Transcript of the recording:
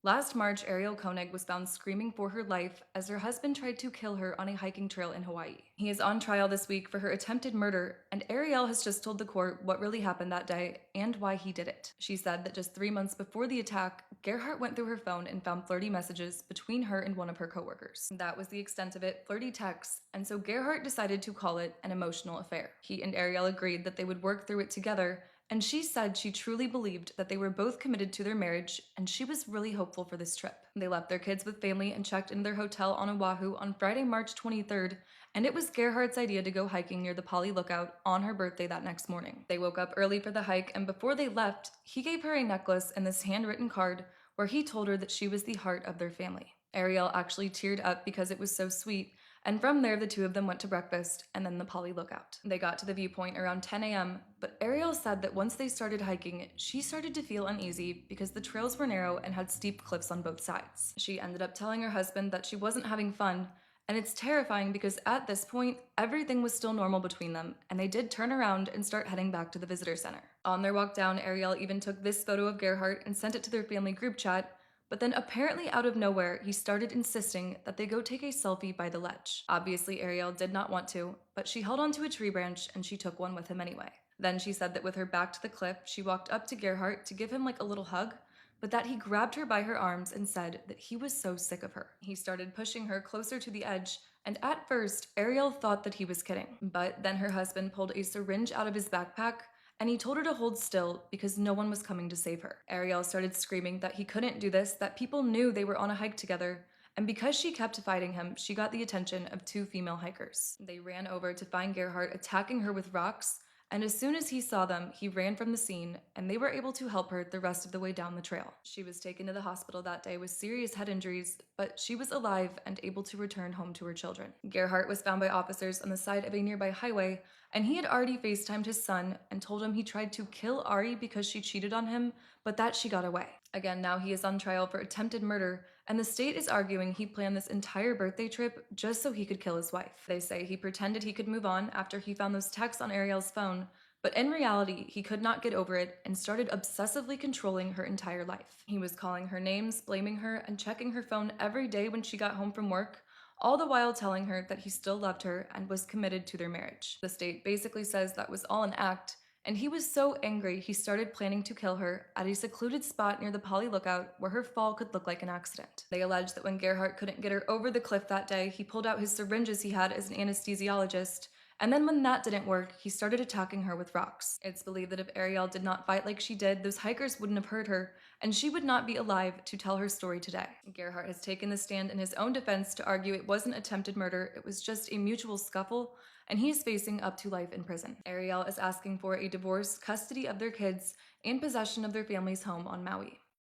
Last March, Ariel Koenig was found screaming for her life as her husband tried to kill her on a hiking trail in Hawaii. He is on trial this week for her attempted murder, and Ariel has just told the court what really happened that day and why he did it. She said that just 3 months before the attack, Gerhardt went through her phone and found flirty messages between her and one of her coworkers. That was the extent of it, flirty texts, and so Gerhardt decided to call it an emotional affair. He and Ariel agreed that they would work through it together, and she said she truly believed that they were both committed to their marriage, and she was really hopeful for this trip. They left their kids with family and checked into their hotel on Oahu on Friday, March 23rd, and it was Gerhardt's idea to go hiking near the Pali Lookout on her birthday that next morning. They woke up early for the hike, and before they left, he gave her a necklace and this handwritten card where he told her that she was the heart of their family. Ariel actually teared up because it was so sweet, and from there the two of them went to breakfast and then the Pali Lookout. They got to the viewpoint around 10 a.m., but Ariel said that once they started hiking, she started to feel uneasy because the trails were narrow and had steep cliffs on both sides. She ended up telling her husband that she wasn't having fun, and it's terrifying because at this point, everything was still normal between them, and they did turn around and start heading back to the visitor center. On their walk down, Ariel even took this photo of Gerhardt and sent it to their family group chat, but then apparently out of nowhere, he started insisting that they go take a selfie by the ledge. Obviously, Ariel did not want to, but she held onto a tree branch and she took one with him anyway. Then she said that with her back to the cliff, she walked up to Gerhardt to give him like a little hug, but that he grabbed her by her arms and said that he was so sick of her. He started pushing her closer to the edge, and at first, Ariel thought that he was kidding. But then her husband pulled a syringe out of his backpack and he told her to hold still because no one was coming to save her. Ariel started screaming that he couldn't do this, that people knew they were on a hike together, and because she kept fighting him, she got the attention of two female hikers. They ran over to find Gerhardt attacking her with rocks, and as soon as he saw them, he ran from the scene, and they were able to help her the rest of the way down the trail. She was taken to the hospital that day with serious head injuries, but she was alive and able to return home to her children. Gerhardt was found by officers on the side of a nearby highway, and he had already FaceTimed his son and told him he tried to kill Ari because she cheated on him, but that she got away. Again, now he is on trial for attempted murder, and the state is arguing he planned this entire birthday trip just so he could kill his wife. They say he pretended he could move on after he found those texts on Ariel's phone, but in reality, he could not get over it and started obsessively controlling her entire life. He was calling her names, blaming her, and checking her phone every day when she got home from work, all the while telling her that he still loved her and was committed to their marriage. The state basically says that was all an act, and he was so angry he started planning to kill her at a secluded spot near the Pali Lookout where her fall could look like an accident. They allege that when Gerhardt couldn't get her over the cliff that day, he pulled out his syringes he had as an anesthesiologist, and then when that didn't work, he started attacking her with rocks. It's believed that if Ariel did not fight like she did, those hikers wouldn't have hurt her, and she would not be alive to tell her story today. Gerhardt has taken the stand in his own defense to argue it wasn't attempted murder, it was just a mutual scuffle, and he is facing up to life in prison. Ariel is asking for a divorce, custody of their kids, and possession of their family's home on Maui.